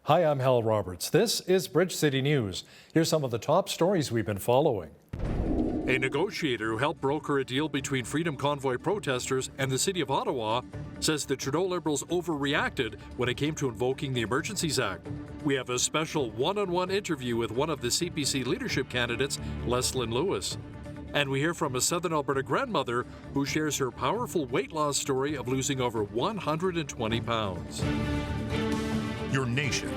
Hi, I'm Hal Roberts. This is Bridge City News. Here's some of the top stories we've been following. A negotiator who helped broker a deal between Freedom Convoy protesters and the City of Ottawa says the Trudeau Liberals overreacted when it came to invoking the Emergencies Act. We have a special one-on-one interview with one of the CPC leadership candidates, Leslyn Lewis. And we hear from a Southern Alberta grandmother who shares her powerful weight loss story of losing over 120 pounds. Your nation,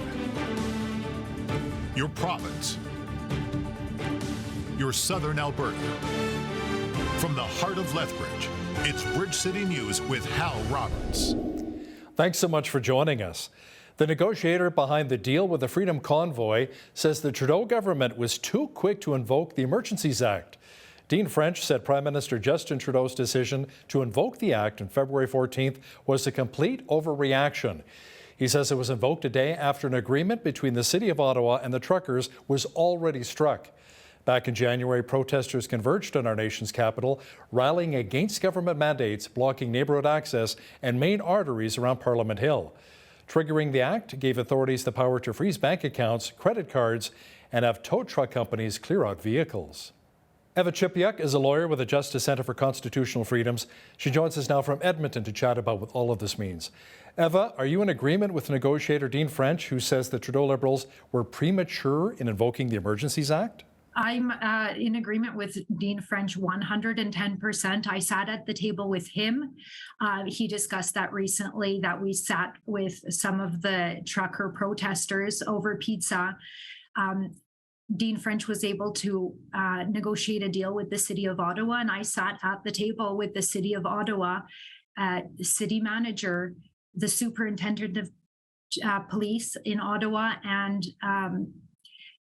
your province, your Southern Alberta. From the heart of Lethbridge, it's Bridge City News with Hal Roberts. Thanks so much for joining us. The negotiator behind the deal with the Freedom Convoy says the Trudeau government was too quick to invoke the Emergencies Act. Dean French said Prime Minister Justin Trudeau's decision to invoke the act on February 14th was a complete overreaction. He says it was invoked a day after an agreement between the City of Ottawa and the truckers was already struck. Back in January, protesters converged on our nation's capital, rallying against government mandates blocking neighbourhood access and main arteries around Parliament Hill. Triggering the act gave authorities the power to freeze bank accounts, credit cards, and have tow truck companies clear out vehicles. Eva Chipiuk is a lawyer with the Justice Centre for Constitutional Freedoms. She joins us now from Edmonton to chat about what all of this means. Eva, are you in agreement with negotiator Dean French, who says the Trudeau Liberals were premature in invoking the Emergencies Act? I'm in agreement with Dean French 110%. I sat at the table with him. He discussed that recently, that we sat with some of the trucker protesters over pizza. Dean French was able to negotiate a deal with the City of Ottawa, and I sat at the table with the City of Ottawa, city manager, the superintendent of police in Ottawa, and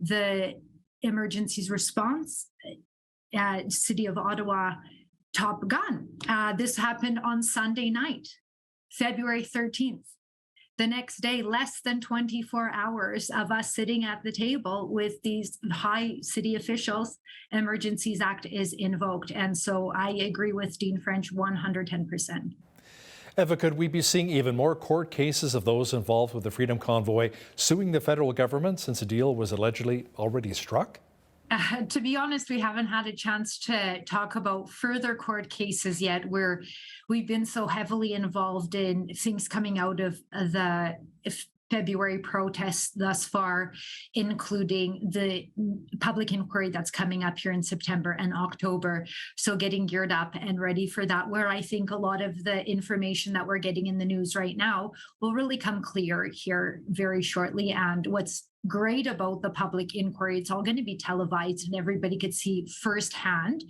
the emergencies response City of Ottawa top gun. This happened on Sunday night, February 13th. The next day, less than 24 hours of us sitting at the table with these high city officials, Emergencies Act is invoked. And so I agree with Dean French 110%. Eva, could we be seeing even more court cases of those involved with the Freedom Convoy suing the federal government since a deal was allegedly already struck? To be honest, we haven't had a chance to talk about further court cases yet, where we've been so heavily involved in things coming out of the February protests thus far, including the public inquiry that's coming up here in September and October. So getting geared up and ready for that, where I think a lot of the information that we're getting in the news right now will really come clear here very shortly. And what's great about the public inquiry, it's all going to be televised and everybody could see firsthand,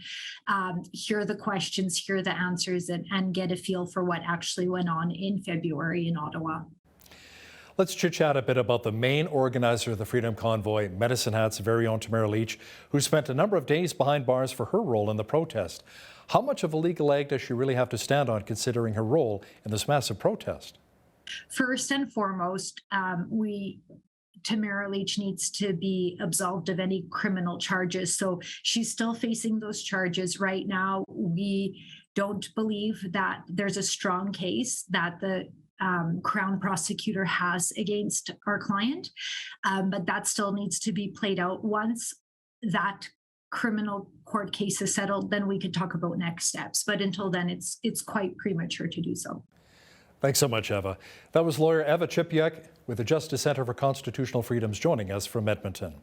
hear the questions, hear the answers, and get a feel for what actually went on in February in Ottawa. Let's chit-chat a bit about the main organizer of the Freedom Convoy, Medicine Hat's very own Tamara Leach, who spent a number of days behind bars for her role in the protest. How much of a legal leg does she really have to stand on, considering her role in this massive protest? First and foremost, Tamara Leach needs to be absolved of any criminal charges. So she's still facing those charges right now. We don't believe that there's a strong case that the Crown prosecutor has against our client, but that still needs to be played out. Once that criminal court case is settled, then we could talk about next steps. But until then, it's quite premature to do so. Thanks so much, Eva. That was lawyer Eva Chipiuk with the Justice Centre for Constitutional Freedoms joining us from Edmonton.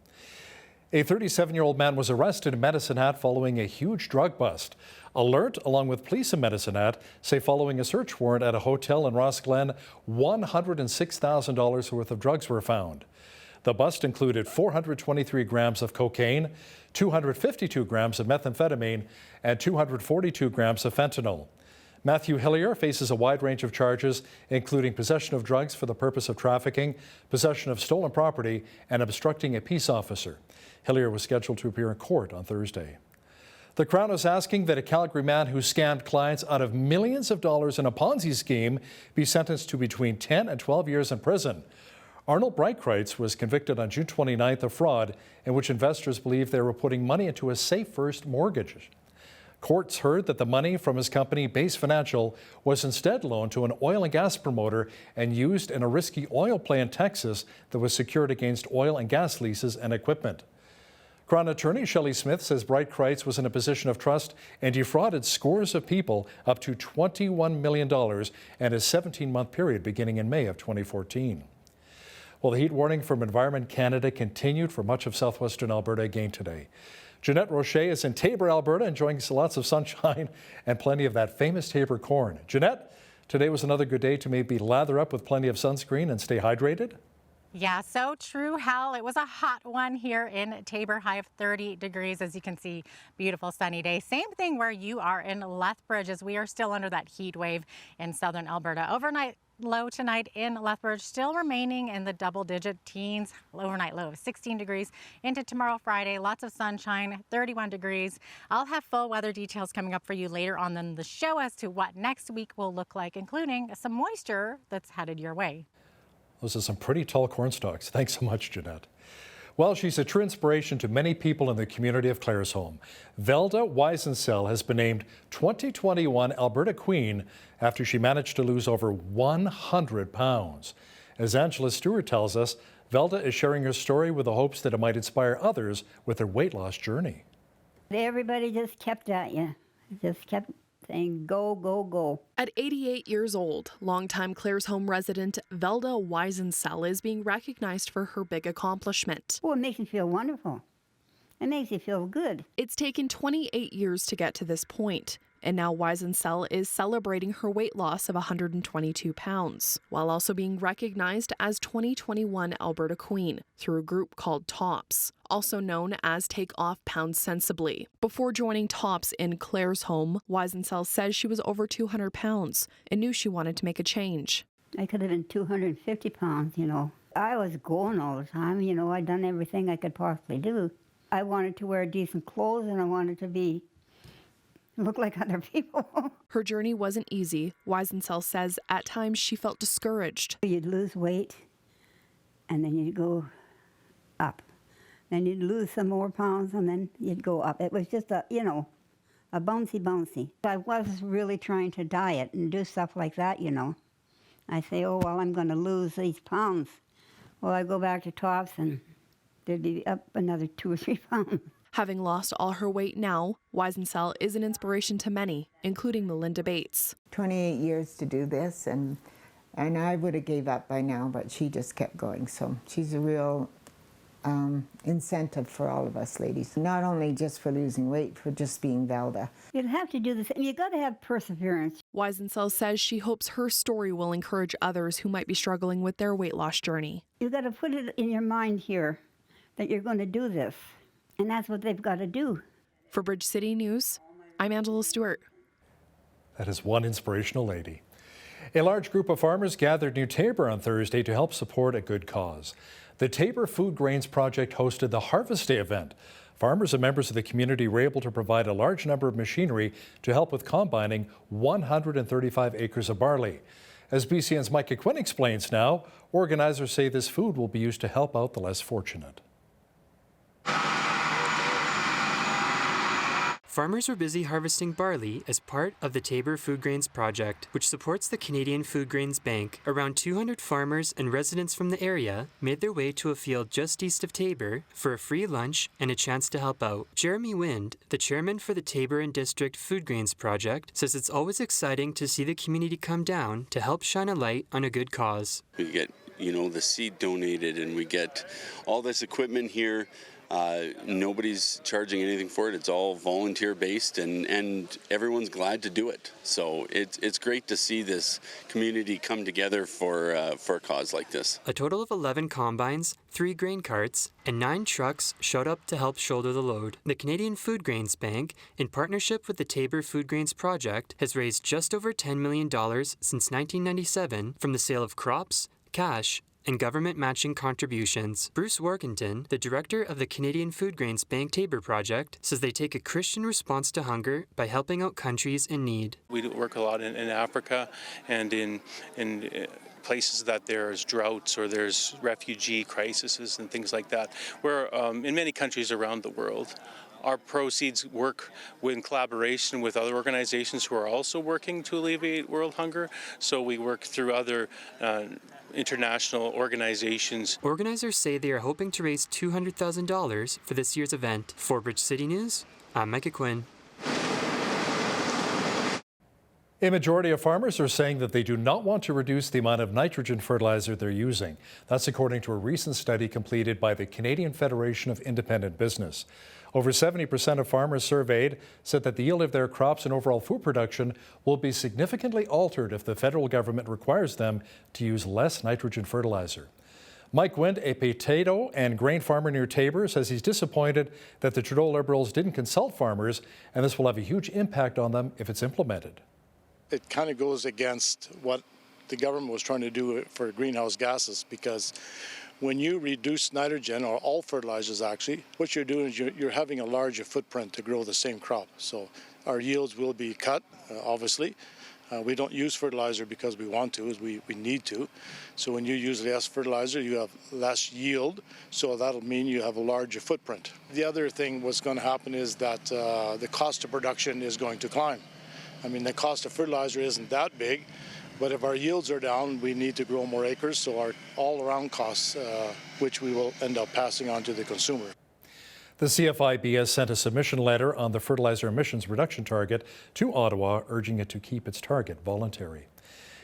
A 37-year-old man was arrested in Medicine Hat following a huge drug bust. Alert, along with police in Medicine Hat, say following a search warrant at a hotel in Rossglen, $106,000 worth of drugs were found. The bust included 423 grams of cocaine, 252 grams of methamphetamine, and 242 grams of fentanyl. Matthew Hillier faces a wide range of charges, including possession of drugs for the purpose of trafficking, possession of stolen property, and obstructing a peace officer. Hillier was scheduled to appear in court on Thursday. The Crown is asking that a Calgary man who scammed clients out of millions of dollars in a Ponzi scheme be sentenced to between 10 and 12 years in prison. Arnold Breitkreitz was convicted on June 29th of fraud in which investors believed they were putting money into a Safe First mortgage. Courts heard that the money from his company, Base Financial, was instead loaned to an oil and gas promoter and used in a risky oil play in Texas that was secured against oil and gas leases and equipment. Crown attorney Shelley Smith says Bright Kreitz was in a position of trust and defrauded scores of people up to $21 million and a 17-month period beginning in May of 2014. Well, the heat warning from Environment Canada continued for much of southwestern Alberta again today. Jeanette Rocher is in Taber, Alberta, enjoying lots of sunshine and plenty of that famous Taber corn. Jeanette, today was another good day to maybe lather up with plenty of sunscreen and stay hydrated? Yeah, so true, Hal. It was a hot one here in Taber, high of 30 degrees. As you can see, beautiful sunny day. Same thing where you are in Lethbridge, as we are still under that heat wave in southern Alberta. Overnight low tonight in Lethbridge, still remaining in the double-digit teens. Overnight low of 16 degrees. Into tomorrow, Friday, lots of sunshine, 31 degrees. I'll have full weather details coming up for you later on in the show as to what next week will look like, including some moisture that's headed your way. Those are some pretty tall corn stalks. Thanks so much, Jeanette. Well, she's a true inspiration to many people in the community of Claresholm. Velda Weisensell has been named 2021 Alberta Queen after she managed to lose over 100 pounds. As Angela Stewart tells us, Velda is sharing her story with the hopes that it might inspire others with their weight loss journey. Everybody just kept at you. Just kept saying, go, go, go. At 88 years old, longtime Claresholm resident Velda Weisensell is being recognized for her big accomplishment. Oh, it makes me feel wonderful. It makes you feel good. It's taken 28 years to get to this point, and now Weisensell is celebrating her weight loss of 122 pounds, while also being recognized as 2021 Alberta Queen through a group called TOPS, also known as Take Off Pounds Sensibly. Before joining TOPS in Claresholm, Weisensell says she was over 200 pounds and knew she wanted to make a change. I could have been 250 pounds, you know. I was going all the time, you know. I'd done everything I could possibly do. I wanted to wear decent clothes and I wanted to look like other people. Her journey wasn't easy. Weisensell says at times she felt discouraged. You'd lose weight and then you'd go up. Then you'd lose some more pounds and then you'd go up. It was just a bouncy. I was really trying to diet and do stuff like that, you know. I say, oh, well, I'm going to lose these pounds. Well, I go back to TOPS and there'd be up another 2 or 3 pounds. Having lost all her weight now, Weisensell is an inspiration to many, including Melinda Bates. 28 years to do this, and I would have gave up by now, but she just kept going. So she's a real incentive for all of us ladies, not only just for losing weight, for just being Velda. You'd have to do this. You got to have perseverance. Weisensell says she hopes her story will encourage others who might be struggling with their weight loss journey. You got to put it in your mind here that you're going to do this. And that's what they've got to do. For Bridge City News, I'm Angela Stewart. That is one inspirational lady. A large group of farmers gathered near Taber on Thursday to help support a good cause. The Taber Food Grains Project hosted the Harvest Day event. Farmers and members of the community were able to provide a large number of machinery to help with combining 135 acres of barley. As BCN's Micah Quinn explains now, organizers say this food will be used to help out the less fortunate. Farmers were busy harvesting barley as part of the Taber Food Grains Project, which supports the Canadian Food Grains Bank. Around 200 farmers and residents from the area made their way to a field just east of Taber for a free lunch and a chance to help out. Jeremy Wind, the chairman for the Taber and District Food Grains Project, says it's always exciting to see the community come down to help shine a light on a good cause. We get, the seed donated, and we get all this equipment here. Nobody's charging anything for it. It's all volunteer based, and everyone's glad to do it. So it's great to see this community come together for a cause like this. A total of 11 combines, 3 grain carts, and 9 trucks showed up to help shoulder the load. The Canadian Food Grains Bank, in partnership with the Taber Food Grains Project, has raised just over $10 million since 1997 from the sale of crops, cash, and government matching contributions. Bruce Workington, the director of the Canadian Food Grains Bank Taber Project, says they take a Christian response to hunger by helping out countries in need. We work a lot in Africa and in places that there's droughts or there's refugee crises and things like that, where in many countries around the world, our proceeds work in collaboration with other organizations who are also working to alleviate world hunger. So we work through other international organizations. Organizers say they are hoping to raise $200,000 for this year's event. For Bridge City News, I'm Micah Quinn. A majority of farmers are saying that they do not want to reduce the amount of nitrogen fertilizer they're using. That's according to a recent study completed by the Canadian Federation of Independent Business. Over 70% of farmers surveyed said that the yield of their crops and overall food production will be significantly altered if the federal government requires them to use less nitrogen fertilizer. Mike Wind, a potato and grain farmer near Taber, says he's disappointed that the Trudeau Liberals didn't consult farmers, and this will have a huge impact on them if it's implemented. It kind of goes against what the government was trying to do for greenhouse gases, because when you reduce nitrogen, or all fertilizers actually, what you're doing is you're having a larger footprint to grow the same crop. So our yields will be cut, obviously. We don't use fertilizer because we want to, we need to. So when you use less fertilizer, you have less yield, so that'll mean you have a larger footprint. The other thing what's going to happen is that the cost of production is going to climb. I mean, the cost of fertilizer isn't that big, but if our yields are down, we need to grow more acres, so our all-around costs, which we will end up passing on to the consumer. The CFIB has sent a submission letter on the fertilizer emissions reduction target to Ottawa, urging it to keep its target voluntary.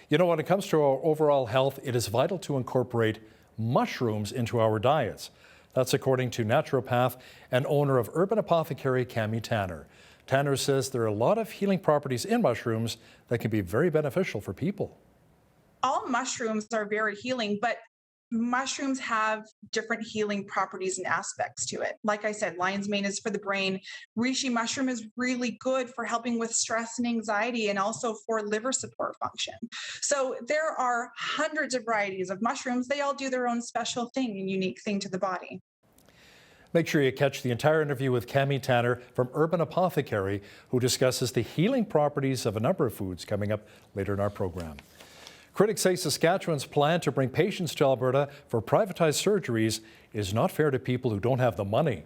You know, when it comes to our overall health, it is vital to incorporate mushrooms into our diets. That's according to naturopath and owner of Urban Apothecary, Cami Tanner. Tanner says there are a lot of healing properties in mushrooms that can be very beneficial for people. All mushrooms are very healing, but mushrooms have different healing properties and aspects to it. Like I said, lion's mane is for the brain. Reishi mushroom is really good for helping with stress and anxiety, and also for liver support function. So there are hundreds of varieties of mushrooms. They all do their own special thing and unique thing to the body. Make sure you catch the entire interview with Cami Tanner from Urban Apothecary, who discusses the healing properties of a number of foods, coming up later in our program. Critics say Saskatchewan's plan to bring patients to Alberta for privatized surgeries is not fair to people who don't have the money.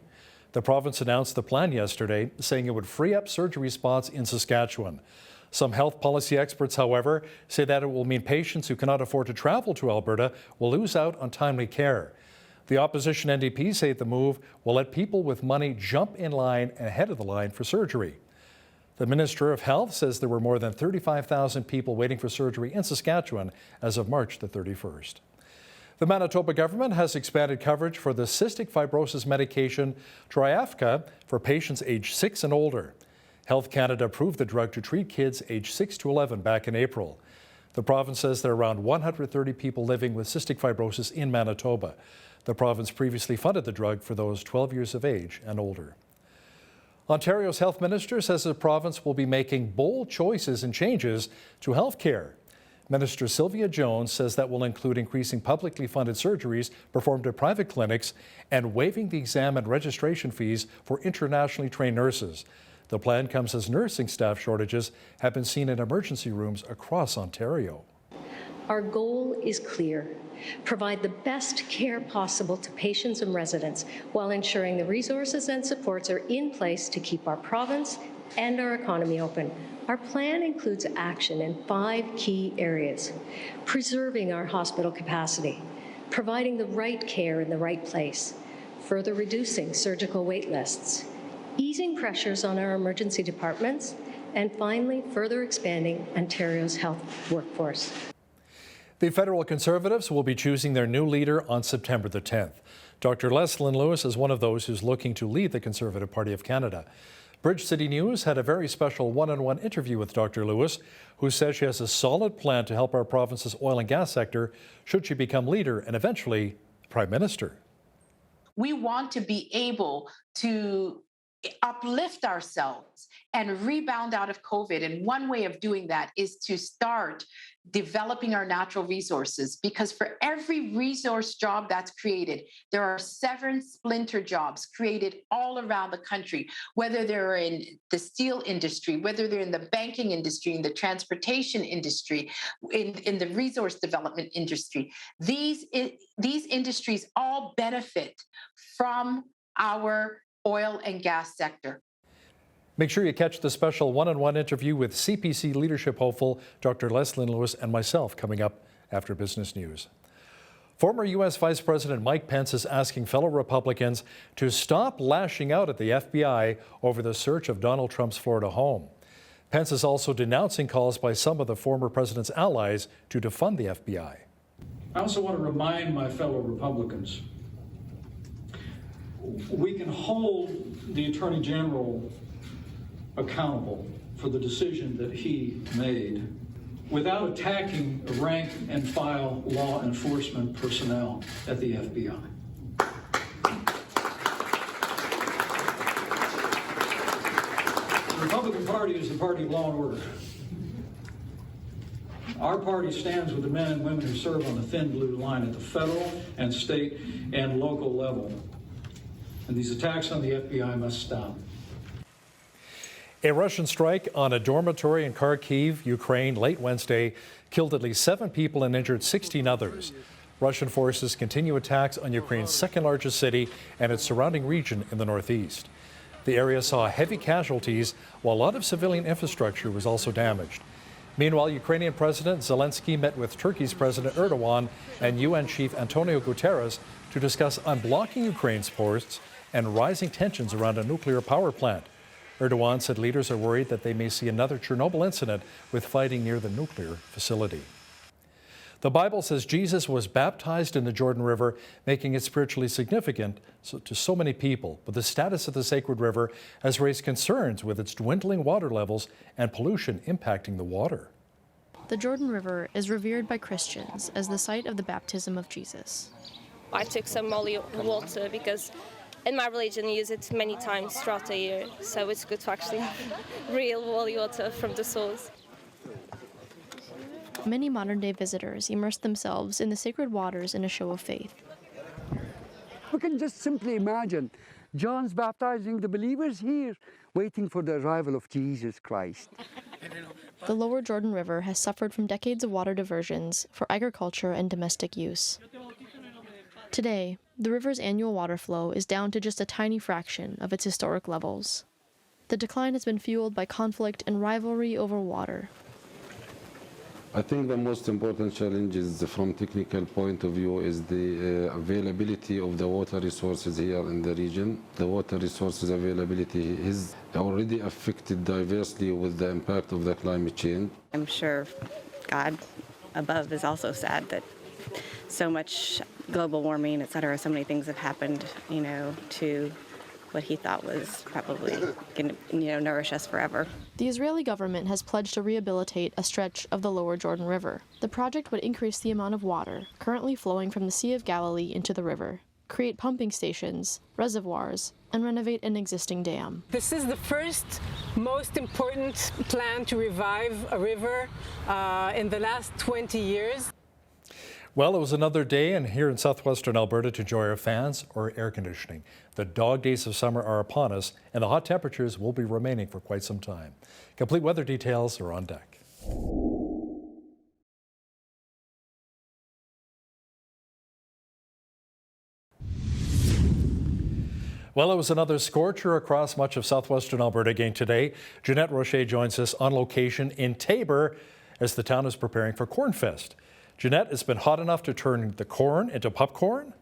The province announced the plan yesterday, saying it would free up surgery spots in Saskatchewan. Some health policy experts, however, say that it will mean patients who cannot afford to travel to Alberta will lose out on timely care. The opposition NDP say the move will let people with money jump in line ahead of the line for surgery. The Minister of Health says there were more than 35,000 people waiting for surgery in Saskatchewan as of March the 31st. The Manitoba government has expanded coverage for the cystic fibrosis medication Triafka for patients aged 6 and older. Health Canada approved the drug to treat kids aged 6 to 11 back in April. The province says there are around 130 people living with cystic fibrosis in Manitoba. The province previously funded the drug for those 12 years of age and older. Ontario's health minister says the province will be making bold choices and changes to health care. Minister Sylvia Jones says that will include increasing publicly funded surgeries performed at private clinics and waiving the exam and registration fees for internationally trained nurses. The plan comes as nursing staff shortages have been seen in emergency rooms across Ontario. Our goal is clear: provide the best care possible to patients and residents while ensuring the resources and supports are in place to keep our province and our economy open. Our plan includes action in 5 key areas: preserving our hospital capacity, providing the right care in the right place, further reducing surgical wait lists, easing pressures on our emergency departments, and finally, further expanding Ontario's health workforce. The federal Conservatives will be choosing their new leader on September the 10th. Dr. Leslyn Lewis is one of those who's looking to lead the Conservative Party of Canada. Bridge City News had a very special one-on-one interview with Dr. Lewis, who says she has a solid plan to help our province's oil and gas sector should she become leader and eventually Prime Minister. We want to be able to uplift ourselves and rebound out of COVID. And one way of doing that is to start developing our natural resources, because for every resource job that's created, there are 7 splinter jobs created all around the country, whether they're in the steel industry, whether they're in the banking industry, in the transportation industry, in the resource development industry. These industries all benefit from our oil and gas sector. Make sure you catch the special one-on-one interview with CPC leadership hopeful Dr. Leslyn Lewis and myself coming up after business news. Former U.S. Vice President Mike Pence is asking fellow Republicans to stop lashing out at the FBI over the search of Donald Trump's Florida home. Pence is also denouncing calls by some of the former president's allies to defund the FBI. I also want to remind my fellow Republicans, we can hold the Attorney General accountable for the decision that he made without attacking rank and file law enforcement personnel at the FBI. The Republican Party is the party of law and order. Our party stands with the men and women who serve on the thin blue line at the federal and state and local level. And these attacks on the FBI must stop. A Russian strike on a dormitory in Kharkiv, Ukraine, late Wednesday killed at least 7 people and injured 16 others. Russian forces continue attacks on Ukraine's second largest city and its surrounding region in the northeast. The area saw heavy casualties, while a lot of civilian infrastructure was also damaged. Meanwhile, Ukrainian President Zelensky met with Turkey's President Erdogan and UN Chief Antonio Guterres to discuss unblocking Ukraine's ports and rising tensions around a nuclear power plant. Erdogan said leaders are worried that they may see another Chernobyl incident with fighting near the nuclear facility. The Bible says Jesus was baptized in the Jordan River, making it spiritually significant to so many people. But the status of the sacred river has raised concerns with its dwindling water levels and pollution impacting the water. The Jordan River is revered by Christians as the site of the baptism of Jesus. I took some holy water because in my religion, you use it many times throughout the year, so it's good to actually have real holy water from the source. Many modern-day visitors immerse themselves in the sacred waters in a show of faith. We can just simply imagine John's baptizing the believers here, waiting for the arrival of Jesus Christ. The lower Jordan River has suffered from decades of water diversions for agriculture and domestic use. Today, the river's annual water flow is down to just a tiny fraction of its historic levels. The decline has been fueled by conflict and rivalry over water. I think the most important challenge is, from technical point of view, is the availability of the water resources here in the region. The water resources availability is already affected diversely with the impact of the climate change. I'm sure God above is also sad that so much global warming, et cetera, so many things have happened, to what he thought was probably going to, nourish us forever. The Israeli government has pledged to rehabilitate a stretch of the lower Jordan River. The project would increase the amount of water currently flowing from the Sea of Galilee into the river, create pumping stations, reservoirs, and renovate an existing dam. This is the first most important plan to revive a river in the last 20 years. Well, it was another day and here in southwestern Alberta to enjoy our fans or air conditioning. The dog days of summer are upon us, and the hot temperatures will be remaining for quite some time. Complete weather details are on deck. Well, it was another scorcher across much of southwestern Alberta again today. Jeanette Rocher joins us on location in Taber as the town is preparing for Cornfest. Jeanette, it's been hot enough to turn the corn into popcorn?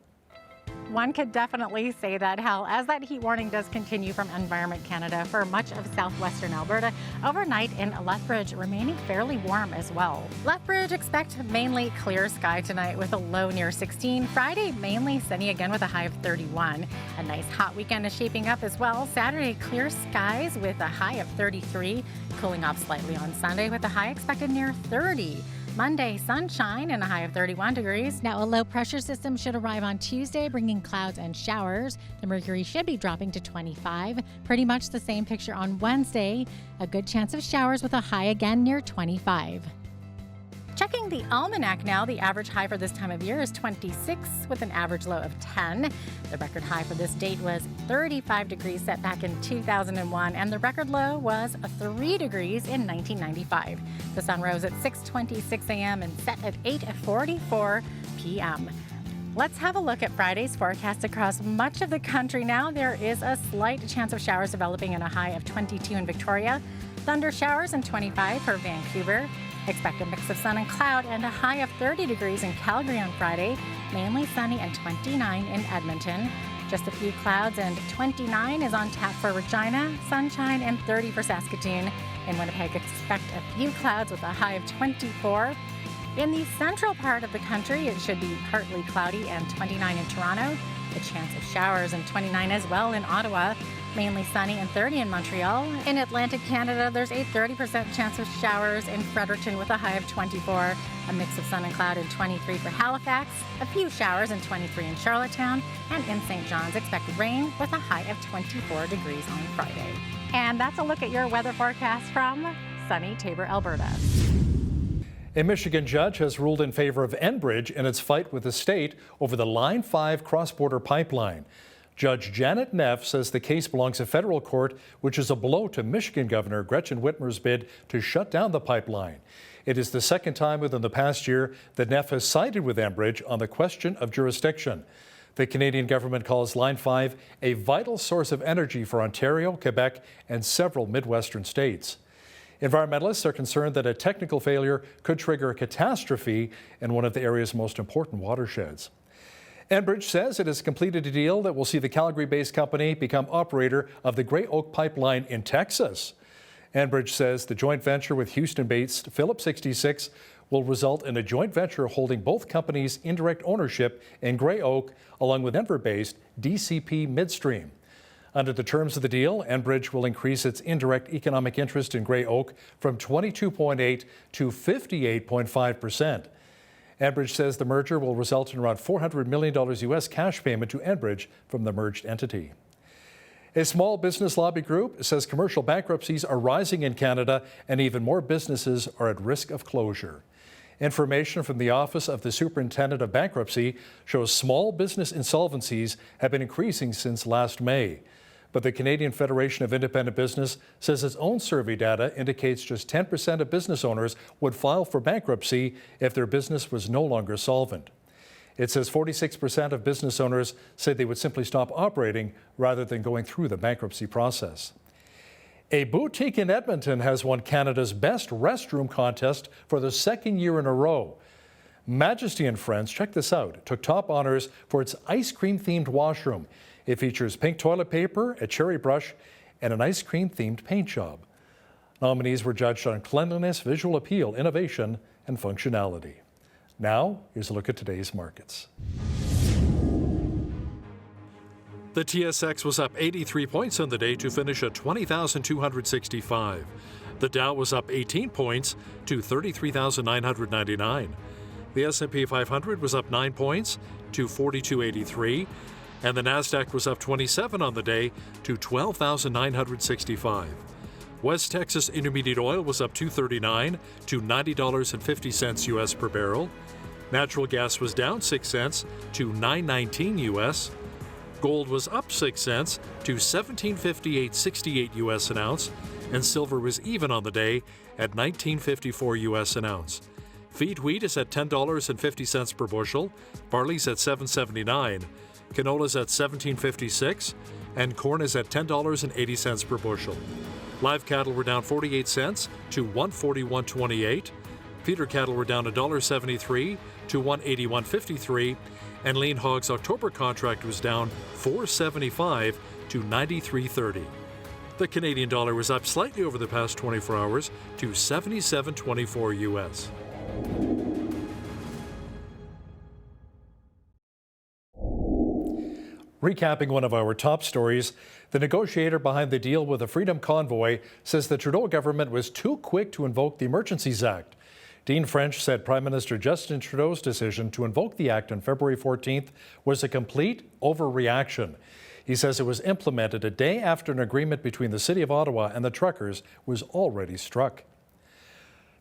One could definitely say that, Hal, as that heat warning does continue from Environment Canada for much of southwestern Alberta, overnight in Lethbridge remaining fairly warm as well. Lethbridge, expect mainly clear sky tonight with a low near 16. Friday, mainly sunny again with a high of 31. A nice hot weekend is shaping up as well. Saturday, clear skies with a high of 33. Cooling off slightly on Sunday with a high expected near 30. Monday, sunshine and a high of 31 degrees. Now, a low pressure system should arrive on Tuesday, bringing clouds and showers. The mercury should be dropping to 25. Pretty much the same picture on Wednesday. A good chance of showers with a high again near 25. Checking the almanac now, the average high for this time of year is 26 with an average low of 10. The record high for this date was 35 degrees set back in 2001, and the record low was 3 degrees in 1995. The sun rose at 6:26 a.m. and set at 8:44 p.m. Let's have a look at Friday's forecast across much of the country now. There is a slight chance of showers developing and a high of 22 in Victoria. Thunder showers and 25 for Vancouver. Expect a mix of sun and cloud and a high of 30 degrees in Calgary on Friday. Mainly sunny and 29 in Edmonton. Just a few clouds and 29 is on tap for Regina. Sunshine and 30 for Saskatoon. In Winnipeg, expect a few clouds with a high of 24. In the central part of the country, it should be partly cloudy and 29 in Toronto. A chance of showers and 29 as well in Ottawa. Mainly sunny and 30 in Montreal. In Atlantic Canada, there's a 30% chance of showers in Fredericton with a high of 24. A mix of sun and cloud and 23 for Halifax. A few showers and 23 in Charlottetown. And in St. John's, expect rain with a high of 24 degrees on Friday. And that's a look at your weather forecast from sunny Taber, Alberta. A Michigan judge has ruled in favor of Enbridge in its fight with the state over the Line 5 cross-border pipeline. Judge Janet Neff says the case belongs in federal court, which is a blow to Michigan Governor Gretchen Whitmer's bid to shut down the pipeline. It is the second time within the past year that Neff has sided with Enbridge on the question of jurisdiction. The Canadian government calls Line 5 a vital source of energy for Ontario, Quebec, and several Midwestern states. Environmentalists are concerned that a technical failure could trigger a catastrophe in one of the area's most important watersheds. Enbridge says it has completed a deal that will see the Calgary-based company become operator of the Gray Oak Pipeline in Texas. Enbridge says the joint venture with Houston-based Phillips 66 will result in a joint venture holding both companies' indirect ownership in Gray Oak, along with Denver-based DCP Midstream. Under the terms of the deal, Enbridge will increase its indirect economic interest in Gray Oak from 22.8% to 58.5%. Enbridge says the merger will result in around $400 million U.S. cash payment to Enbridge from the merged entity. A small business lobby group says commercial bankruptcies are rising in Canada and even more businesses are at risk of closure. Information from the Office of the Superintendent of Bankruptcy shows small business insolvencies have been increasing since last May. But the Canadian Federation of Independent Business says its own survey data indicates just 10% of business owners would file for bankruptcy if their business was no longer solvent. It says 46% of business owners say they would simply stop operating rather than going through the bankruptcy process. A boutique in Edmonton has won Canada's Best Restroom contest for the second year in a row. Majesty and Friends, check this out, took top honors for its ice cream-themed washroom. It features pink toilet paper, a cherry brush, and an ice cream-themed paint job. Nominees were judged on cleanliness, visual appeal, innovation, and functionality. Now, here's a look at today's markets. The TSX was up 83 points on the day to finish at 20,265. The Dow was up 18 points to 33,999. The S&P 500 was up 9 points to 4283. And the Nasdaq was up 27 on the day to 12,965. West Texas Intermediate Oil was up $2.39 to $90.50 U.S. per barrel. Natural gas was down 6 cents to $9.19 U.S. Gold was up 6 cents to $17.5868 U.S. an ounce, and silver was even on the day at $19.54 U.S. an ounce. Feed wheat is at $10.50 per bushel. Barley's at $7.79. Canola's at $17.56, and corn is at $10.80 per bushel. Live cattle were down 48 cents to $141.28. Feeder cattle were down $1.73 to $181.53, and lean hogs October contract was down $4.75 to $93.30. The Canadian dollar was up slightly over the past 24 hours to $77.24 U.S. Recapping one of our top stories, the negotiator behind the deal with the Freedom Convoy says the Trudeau government was too quick to invoke the Emergencies Act. Dean French said Prime Minister Justin Trudeau's decision to invoke the act on February 14th was a complete overreaction. He says it was implemented a day after an agreement between the City of Ottawa and the truckers was already struck.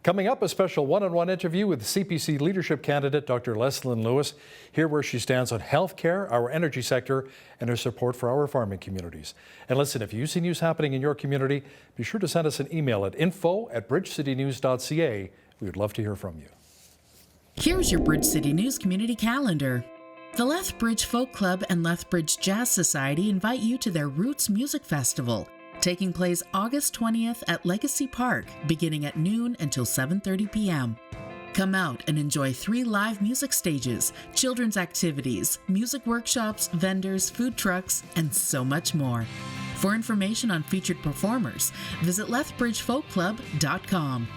Coming up, a special one-on-one interview with CPC leadership candidate Dr. Leslyn Lewis. Hear where she stands on healthcare, our energy sector, and her support for our farming communities. And listen, if you see news happening in your community, be sure to send us an email at info@bridgecitynews.ca. We would love to hear from you. Here's your Bridge City News community calendar. The Lethbridge Folk Club and Lethbridge Jazz Society invite you to their Roots Music Festival, taking place August 20th at Legacy Park, beginning at noon until 7:30 p.m. Come out and enjoy 3 live music stages, children's activities, music workshops, vendors, food trucks, and so much more. For information on featured performers, visit lethbridgefolkclub.com.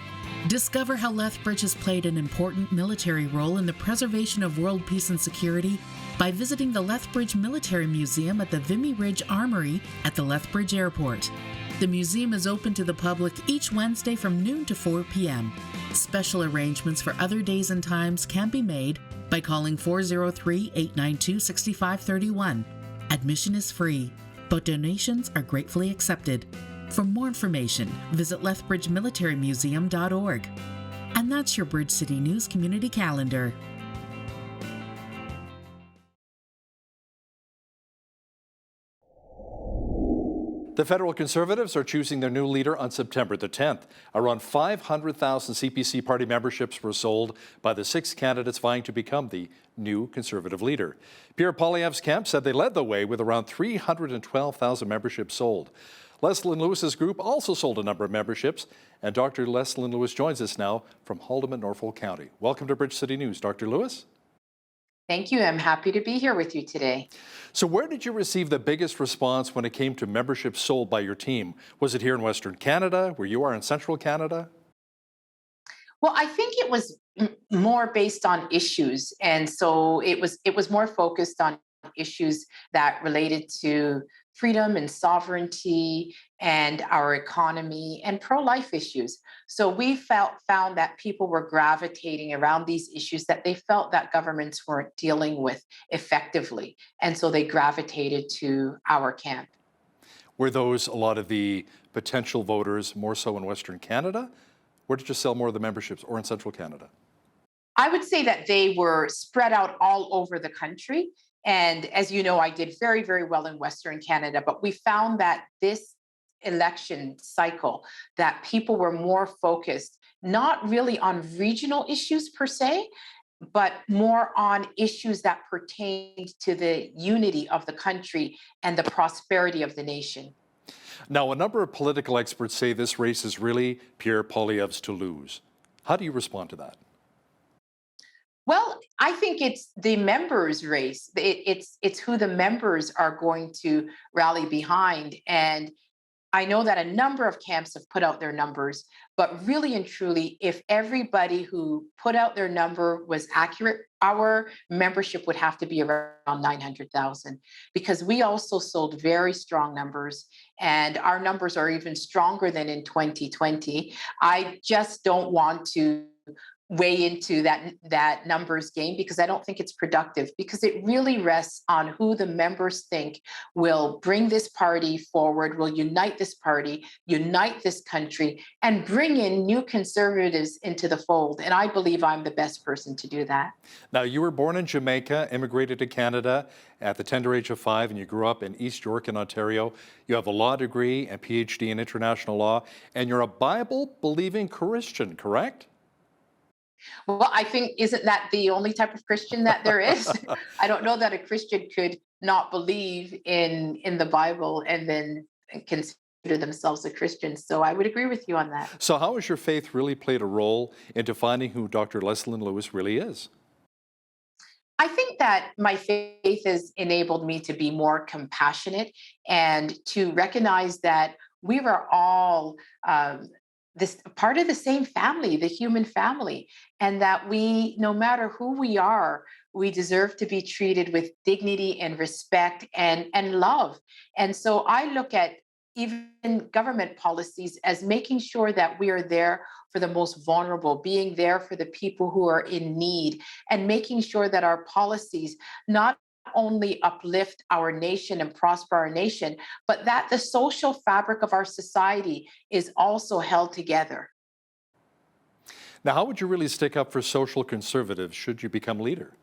Discover how Lethbridge has played an important military role in the preservation of world peace and security by visiting the Lethbridge Military Museum at the Vimy Ridge Armory at the Lethbridge Airport. The museum is open to the public each Wednesday from noon to 4 p.m. Special arrangements for other days and times can be made by calling 403-892-6531. Admission is free, but donations are gratefully accepted. For more information, visit lethbridgemilitarymuseum.org. And that's your Bridge City News Community Calendar. The federal Conservatives are choosing their new leader on September the 10th. Around 500,000 CPC party memberships were sold by the 6 candidates vying to become the new Conservative leader. Pierre Poilievre's camp said they led the way with around 312,000 memberships sold. Leslyn Lewis's group also sold a number of memberships, and Dr. Leslyn Lewis joins us now from Haldimand, Norfolk County. Welcome to Bridge City News, Dr. Lewis. Thank you. I'm happy to be here with you today. So where did you receive the biggest response when it came to memberships sold by your team? Was it here in Western Canada, where you are in Central Canada? Well, I think it was more based on issues. And so it was more focused on issues that related to freedom and sovereignty and our economy and pro-life issues. So we found that people were gravitating around these issues that they felt that governments weren't dealing with effectively. And so they gravitated to our camp. Were those a lot of the potential voters more so in Western Canada? Where did you sell more of the memberships, or in Central Canada? I would say that they were spread out all over the country. And as you know, I did very, very well in Western Canada, but we found that this election cycle, that people were more focused, not really on regional issues per se, but more on issues that pertained to the unity of the country and the prosperity of the nation. Now, a number of political experts say this race is really Pierre Poilievre's to lose. How do you respond to that? Well, I think it's the members' race. It's who the members are going to rally behind. And I know that a number of camps have put out their numbers, but really and truly, if everybody who put out their number was accurate, our membership would have to be around 900,000, because we also sold very strong numbers, and our numbers are even stronger than in 2020. I just don't want to weigh into that numbers game, because I don't think it's productive, because it really rests on who the members think will bring this party forward, will unite this party, unite this country, and bring in new conservatives into the fold. And I believe I'm the best person to do that. Now, you were born in Jamaica, immigrated to Canada at the tender age of 5, and you grew up in East York in Ontario. You have a law degree and PhD in international law, and you're a Bible-believing Christian, correct? Well, I think, isn't that the only type of Christian that there is? I don't know that a Christian could not believe in the Bible and then consider themselves a Christian. So I would agree with you on that. So how has your faith really played a role in defining who Dr. Leslyn Lewis really is? I think that my faith has enabled me to be more compassionate and to recognize that we were all this part of the same family, the human family, and that we, no matter who we are, we deserve to be treated with dignity and respect and love. And so I look at even government policies as making sure that we are there for the most vulnerable, being there for the people who are in need, and making sure that our policies not only uplift our nation and prosper our nation, but that the social fabric of our society is also held together. Now, how would you really stick up for social conservatives should you become leader?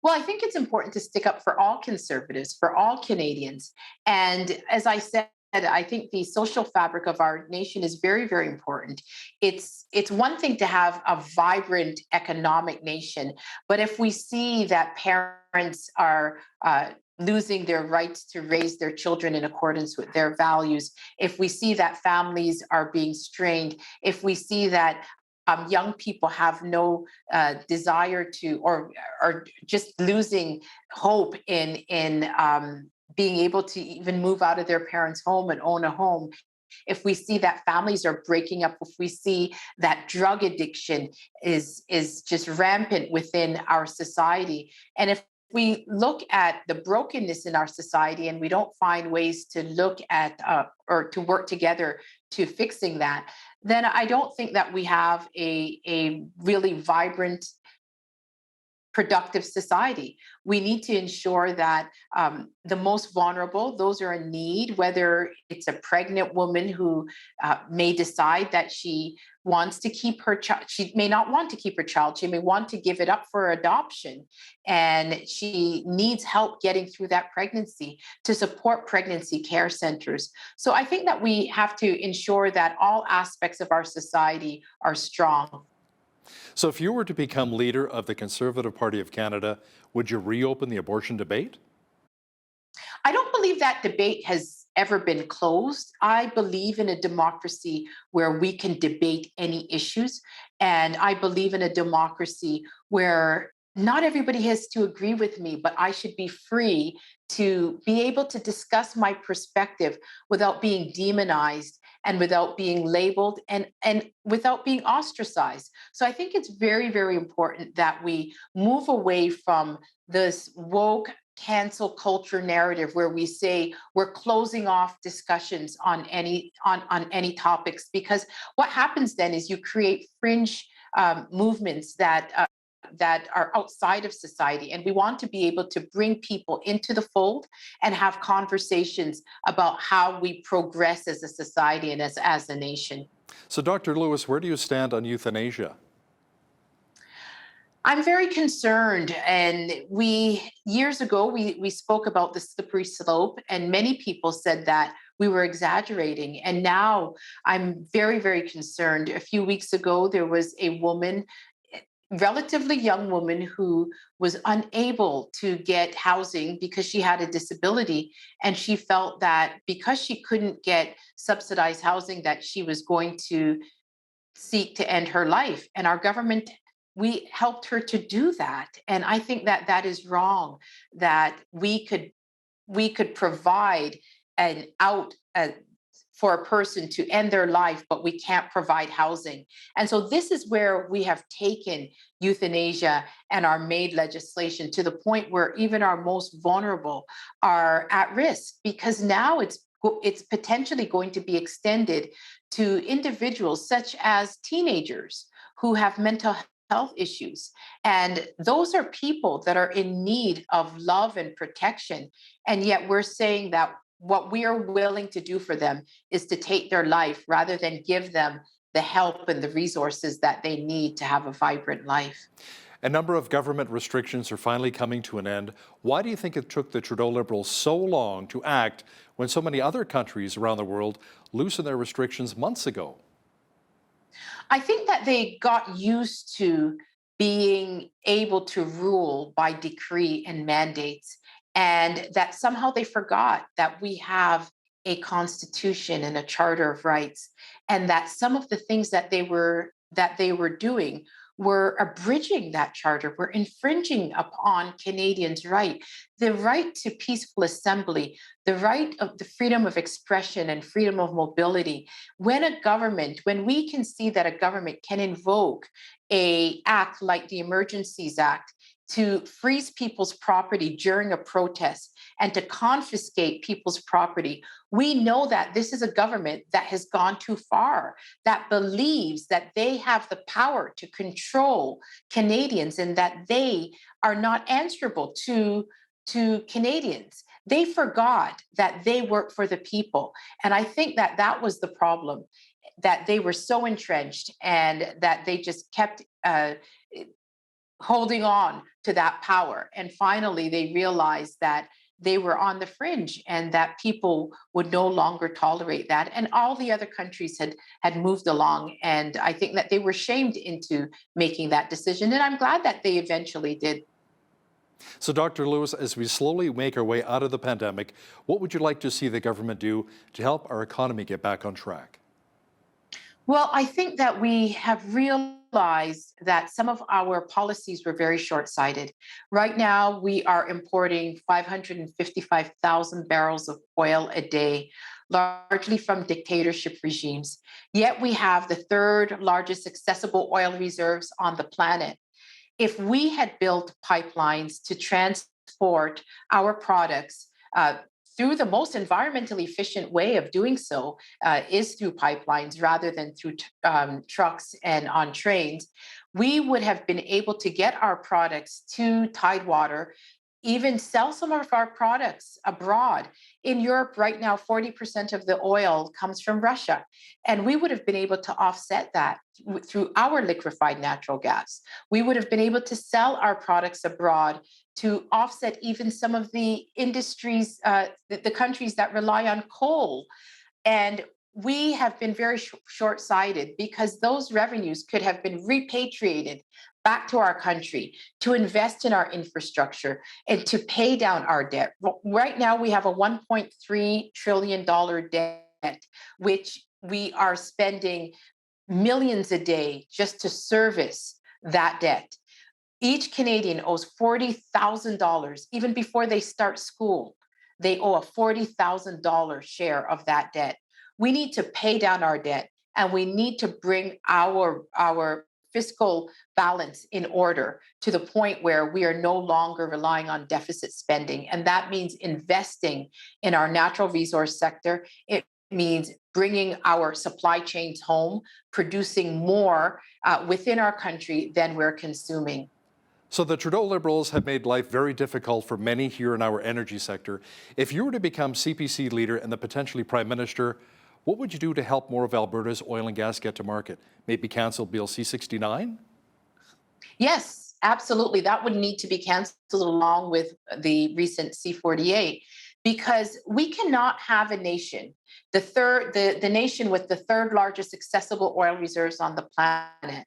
Well, I think it's important to stick up for all conservatives, for all Canadians. And as I said I think the social fabric of our nation is very, very important. It's one thing to have a vibrant economic nation, but if we see that parents are losing their rights to raise their children in accordance with their values, if we see that families are being strained, if we see that young people have no desire to, or just losing hope in being able to even move out of their parents' home and own a home. If we see that families are breaking up, if we see that drug addiction is just rampant within our society, and if we look at the brokenness in our society and we don't find ways to look at or to work together to fixing that, then I don't think that we have a really vibrant, productive society. We need to ensure that the most vulnerable, those are in need, whether it's a pregnant woman who may decide that she wants to keep her child, she may not want to keep her child, she may want to give it up for adoption, and she needs help getting through that pregnancy, to support pregnancy care centers. So I think that we have to ensure that all aspects of our society are strong. So if you were to become leader of the Conservative Party of Canada, would you reopen the abortion debate? I don't believe that debate has ever been closed. I believe in a democracy where we can debate any issues. And I believe in a democracy where not everybody has to agree with me, but I should be free to be able to discuss my perspective without being demonized and without being labeled and without being ostracized. So I think it's very, very important that we move away from this woke cancel culture narrative where we say we're closing off discussions on any topics, because what happens then is you create fringe movements that are outside of society. And we want to be able to bring people into the fold and have conversations about how we progress as a society and as a nation. So Dr. Lewis, where do you stand on euthanasia? I'm very concerned. And years ago, we spoke about the slippery slope, and many people said that we were exaggerating. And now I'm very, very concerned. A few weeks ago, there was a woman, relatively young woman, who was unable to get housing because she had a disability, and she felt that because she couldn't get subsidized housing that she was going to seek to end her life. And our government, we helped her to do that. And I think that that is wrong, that we could provide an out for a person to end their life, but we can't provide housing. And so this is where we have taken euthanasia and our made legislation to the point where even our most vulnerable are at risk, because now it's potentially going to be extended to individuals such as teenagers who have mental health issues. And those are people that are in need of love and protection. And yet we're saying that what we are willing to do for them is to take their life rather than give them the help and the resources that they need to have a vibrant life. A number of government restrictions are finally coming to an end. Why do you think it took the Trudeau Liberals so long to act when so many other countries around the world loosened their restrictions months ago? I think that they got used to being able to rule by decree and mandates, and that somehow they forgot that we have a constitution and a charter of rights, and that some of the things that they were doing were abridging that charter, were infringing upon Canadians' the right to peaceful assembly, the right of the freedom of expression and freedom of mobility. When we can see that a government can invoke an act like the Emergencies Act to freeze people's property during a protest and to confiscate people's property, we know that this is a government that has gone too far, that believes that they have the power to control Canadians and that they are not answerable to Canadians. They forgot that they work for the people. And I think that that was the problem, that they were so entrenched and that they just kept holding on to that power. And finally, they realized that they were on the fringe and that people would no longer tolerate that. And all the other countries had moved along. And I think that they were shamed into making that decision. And I'm glad that they eventually did. So, Dr. Lewis, as we slowly make our way out of the pandemic, what would you like to see the government do to help our economy get back on track? Well, I think that we have realized that some of our policies were very short sighted. Right now, we are importing 555,000 barrels of oil a day, largely from dictatorship regimes. Yet we have the third largest accessible oil reserves on the planet. If we had built pipelines to transport our products, through the most environmentally efficient way of doing so is through pipelines rather than through trucks and on trains, we would have been able to get our products to Tidewater, even sell some of our products abroad. In Europe right now, 40% of the oil comes from Russia. And we would have been able to offset that through our liquefied natural gas. We would have been able to sell our products abroad to offset even some of the industries, the countries that rely on coal. And we have been very short-sighted because those revenues could have been repatriated back to our country to invest in our infrastructure and to pay down our debt. Right now, we have a $1.3 trillion debt, which we are spending millions a day just to service that debt. Each Canadian owes $40,000 even before they start school. They owe a $40,000 share of that debt. We need to pay down our debt and we need to bring our fiscal balance in order to the point where we are no longer relying on deficit spending. And that means investing in our natural resource sector. It means bringing our supply chains home, producing more within our country than we're consuming. So the Trudeau Liberals have made life very difficult for many here in our energy sector. If you were to become CPC leader and the potentially Prime Minister, what would you do to help more of Alberta's oil and gas get to market? Maybe cancel Bill C-69? Yes, absolutely. That would need to be canceled along with the recent C-48, because we cannot have a nation, the nation with the third largest accessible oil reserves on the planet,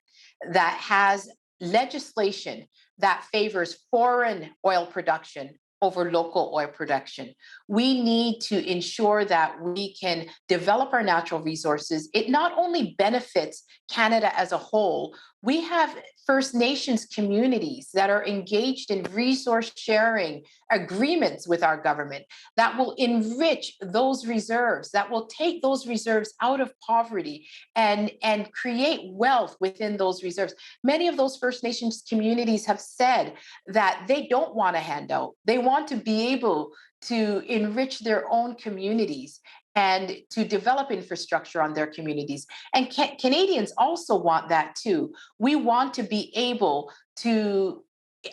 that has legislation that favors foreign oil production over local oil production. We need to ensure that we can develop our natural resources. It not only benefits Canada as a whole, we have First Nations communities that are engaged in resource sharing agreements with our government that will enrich those reserves, that will take those reserves out of poverty and create wealth within those reserves. Many of those First Nations communities have said that they don't want a handout. They want to be able to enrich their own communities and to develop infrastructure on their communities. And Canadians also want that too. We want to be able to